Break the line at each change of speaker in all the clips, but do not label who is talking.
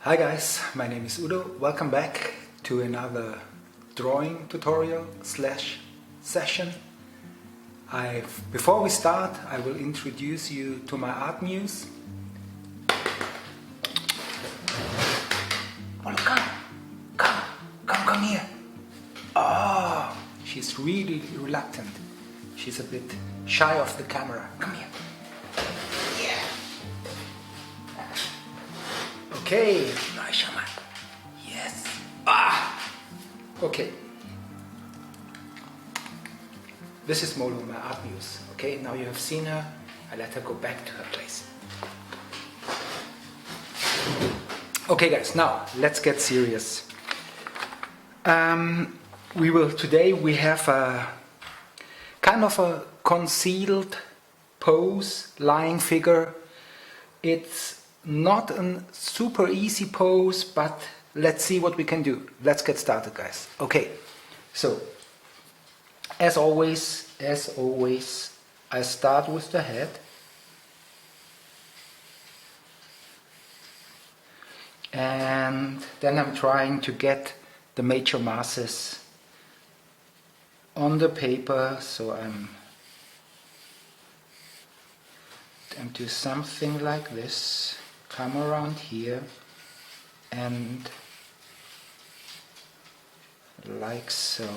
Hi guys, my name is Udo. Welcome back to another drawing tutorial slash session. Before we start, I will introduce you to my art muse. Oh, come here. Oh, she's really reluctant. She's a bit shy of the camera. Come here. Yeah. Okay, nice. Yes. Okay. This is Molo, my art muse. Okay, now you have seen her. I let her go back to her place. Okay guys, now let's get serious. Today we have a kind of a concealed pose, lying figure. It's not a super easy pose, but let's see what we can do. Let's get started, guys. Okay, so as always, I start with the head. And then I'm trying to get the major masses on the paper, so I'm do something like this, come around here and like so.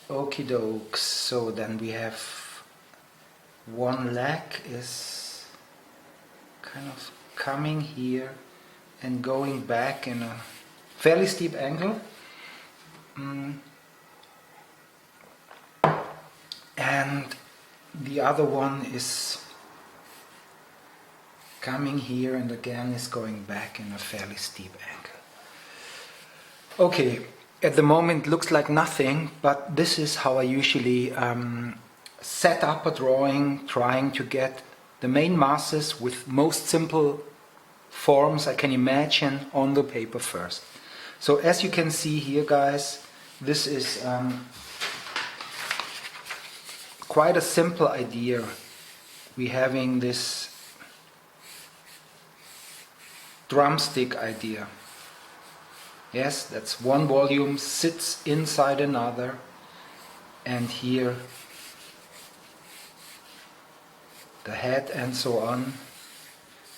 Okie dokes, so then we have one leg is kind of coming here and going back in a fairly steep angle. And the other one is coming here and again is going back in a fairly steep angle. Okay, at the moment looks like nothing, but this is how I usually set up a drawing, trying to get the main masses with most simple forms I can imagine on the paper first. So as you can see here, guys, this is quite a simple idea. We're having this drumstick idea. Yes, that's one volume sits inside another, and here the head and so on.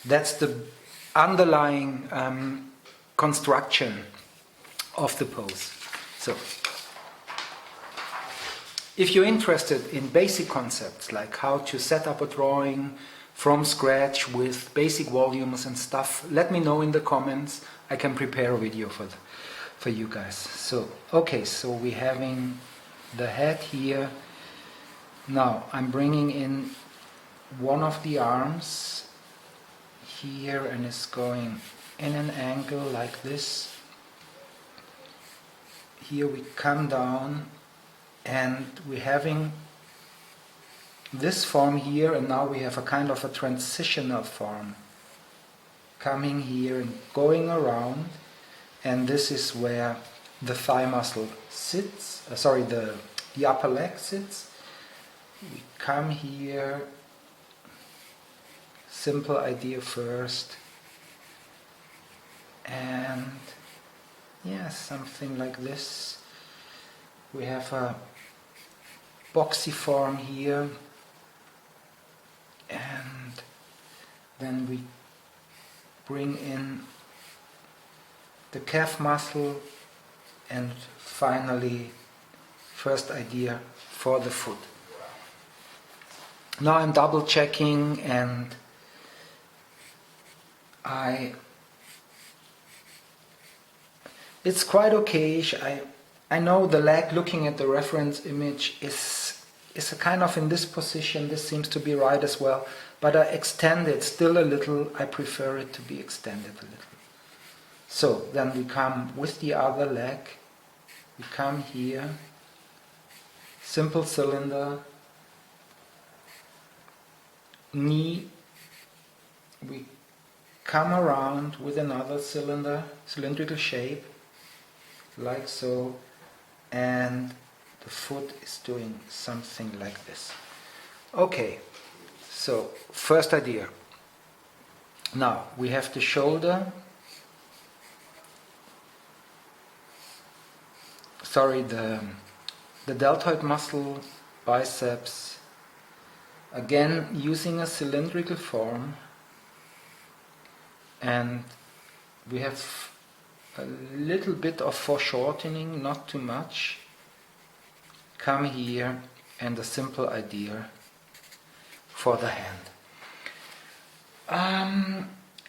That's the underlying construction of the pose. So if you're interested in basic concepts like how to set up a drawing from scratch with basic volumes and stuff, let me know in the comments. I can prepare a video for you guys. So okay, so we're having the head here. Now I'm bringing in one of the arms here and it's going in an angle like this. Here we come down and we're having this form here, and now we have a kind of a transitional form coming here and going around, and this is where the thigh muscle sits, the upper leg sits. We come here, simple idea first, and yeah, something like this. We have a boxy form here, and then we bring in the calf muscle, and finally first idea for the foot. Now I'm double checking, and it's quite okay. I know the leg, looking at the reference image, is a kind of in this position. This seems to be right as well, but I extend it still a little. I prefer it to be extended a little. So then we come with the other leg, we come here, simple cylinder, knee, we come around with another cylindrical shape, like so, and the foot is doing something like this. Okay, so first idea. Now we have the shoulder, the deltoid muscle, biceps, again using a cylindrical form, and we have a little bit of foreshortening, not too much. Come here, and a simple idea for the hand.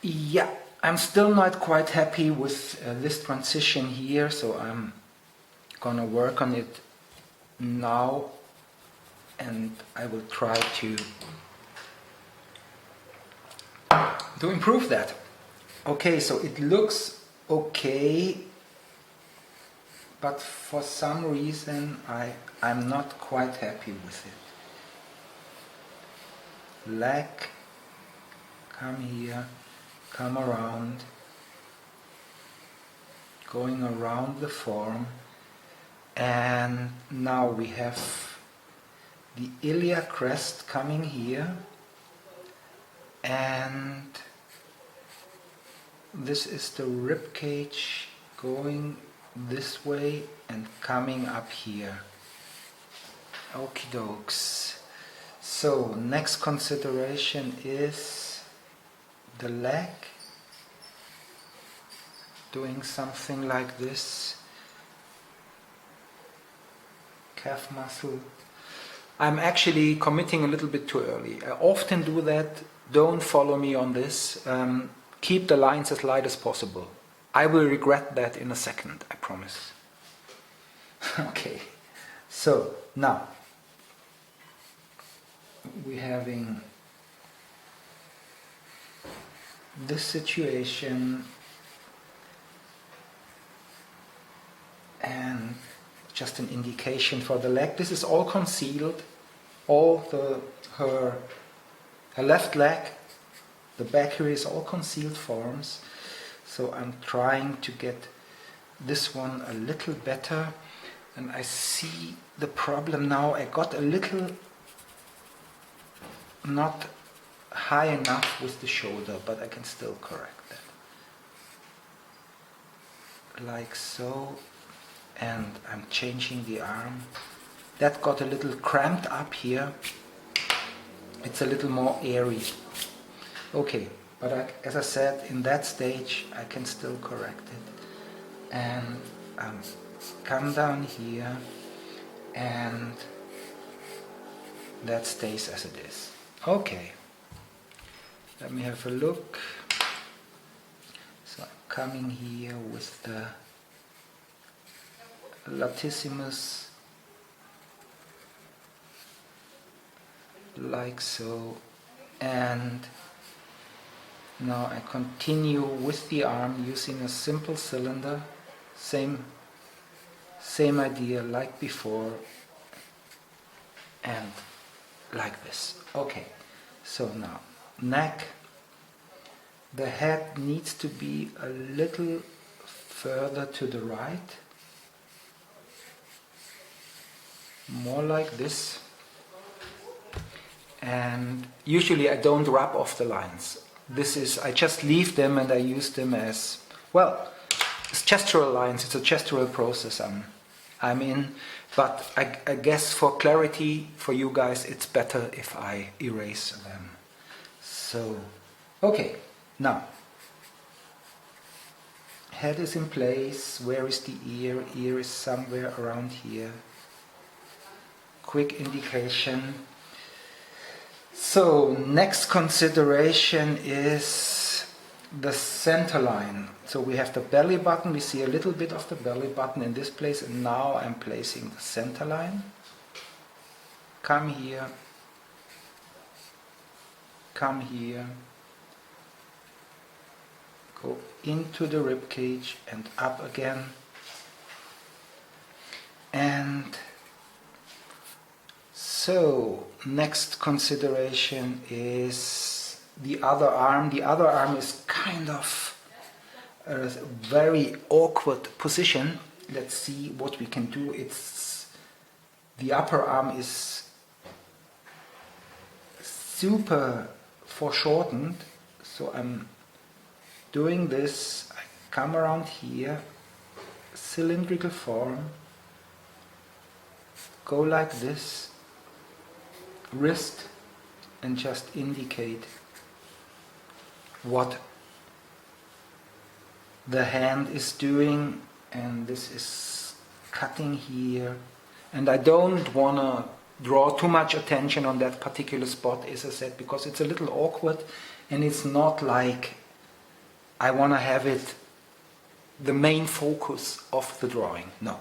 Yeah, I'm still not quite happy with this transition here, so I'm gonna work on it now, and I will try to improve that. Okay, so it looks okay, but for some reason I'm not quite happy with it. Leg, come here, come around, going around the form, and now we have the iliac crest coming here, and this is the rib cage going this way and coming up here. Okie dokes. So next consideration is the leg, doing something like this, calf muscle. I'm actually committing a little bit too early. I often do that. Don't follow me on this. Keep the lines as light as possible. I will regret that in a second, I promise. Okay, so now we're having this situation, and just an indication for the leg. This is all concealed, her left leg, the back here is all concealed forms. So I'm trying to get this one a little better, and I see the problem now. I got a little not high enough with the shoulder, but I can still correct that. Like so, and I'm changing the arm. That got a little cramped up here. It's a little more airy. Okay, but as I said, in that stage I can still correct it. And come down here, and that stays as it is. Okay, let me have a look. So I'm coming here with the latissimus, like so, and now I continue with the arm using a simple cylinder, same idea like before, and like this. Okay, so now neck, the head needs to be a little further to the right, more like this, and usually I don't rub off the lines. I just leave them and I use them as, well, it's gestural lines, it's a gestural process I'm in, but I guess for clarity for you guys it's better if I erase them. So, okay, now, head is in place. Where is the ear? Ear is somewhere around here. Quick indication. So, next consideration is the center line. So we have the belly button, we see a little bit of the belly button in this place, and now I'm placing the center line. Come here, come here, go into the rib cage and up again, and so next consideration is the other arm. The other arm is kind of a very awkward position. Let's see what we can do. The upper arm is super foreshortened, so I'm doing this, I come around here, cylindrical form, go like this, wrist, and just indicate what the hand is doing, and this is cutting here, and I don't want to draw too much attention on that particular spot, as I said, because it's a little awkward, and it's not like I want to have it the main focus of the drawing. No.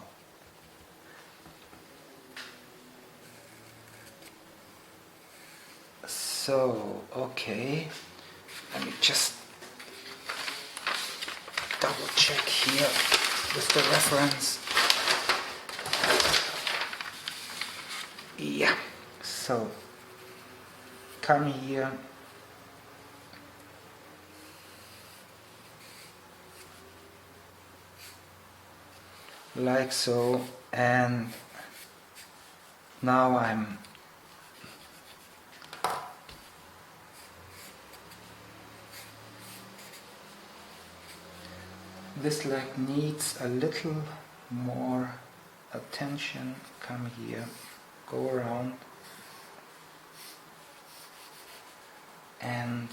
So, okay, let me just double check here with the reference. Yeah, so come here, like so, and now I'm this like needs a little more attention. Come here, go around, and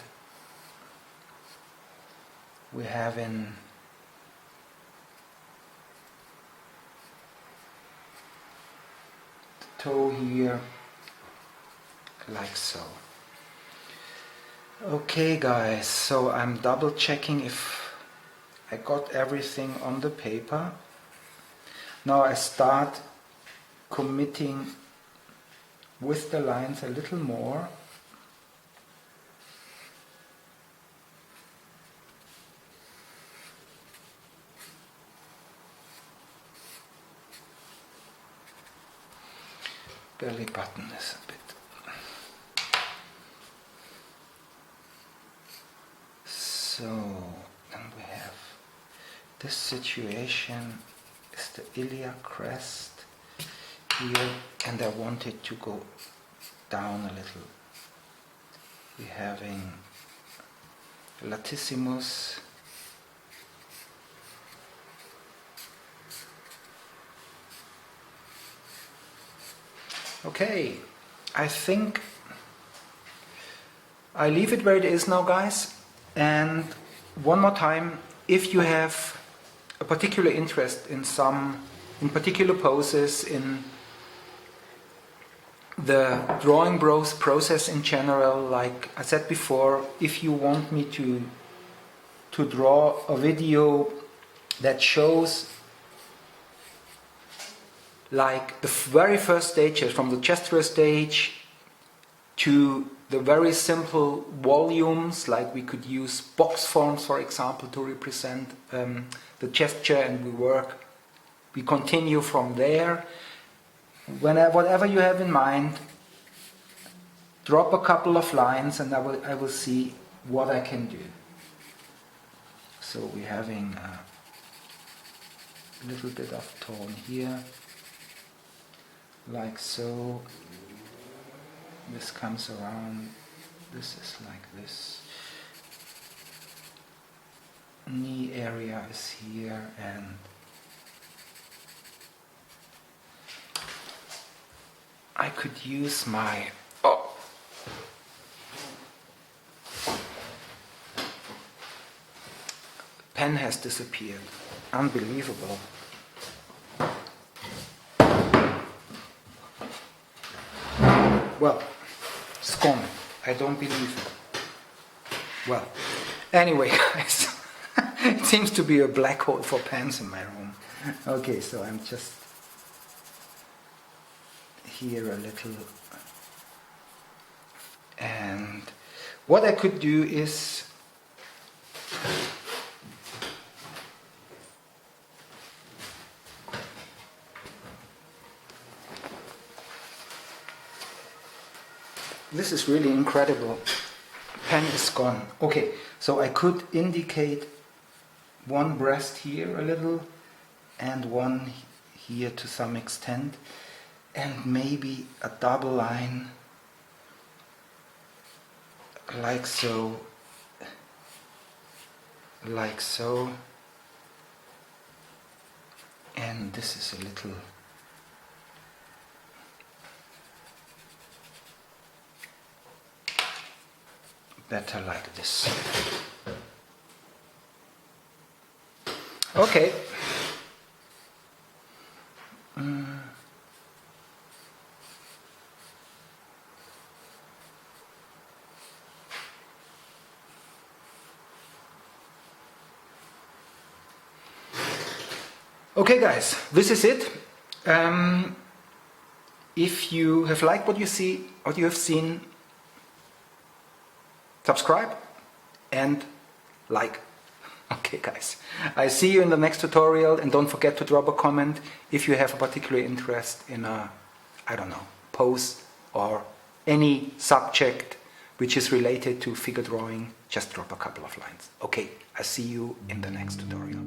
we have in the toe here, like so. Okay guys, so I'm double checking if I got everything on the paper. Now I start committing with the lines a little more. Belly button is a bit. So, then we have this situation is the iliac crest here, and I want it to go down a little. We're having latissimus, okay, I think I leave it where it is now, guys. And one more time, if you have a particular interest in particular poses, in the drawing process in general, like I said before, if you want me to draw a video that shows like the very first stages, from the gesture stage to the very simple volumes, like we could use box forms, for example, to represent the gesture, and we continue from there. Whatever you have in mind, drop a couple of lines and I will see what I can do. So we're having a little bit of tone here, like so. This comes around, this is like this. Knee area is here, and I could use my pen has disappeared. Unbelievable. Well, it's gone. I don't believe it. Well, anyway, guys, it seems to be a black hole for pens in my room. Okay, so I'm just here a little, and what I could do is this is really incredible. Pen is gone. Okay, so I could indicate one breast here a little and one here to some extent, and maybe a double line like so, like so. And this is a little better like this. Okay. Okay guys, this is it. If you have liked what you have seen, subscribe and like. Okay guys, I see you in the next tutorial, and don't forget to drop a comment if you have a particular interest in a, I don't know, pose or any subject which is related to figure drawing. Just drop a couple of lines. Okay, I see you in the next tutorial.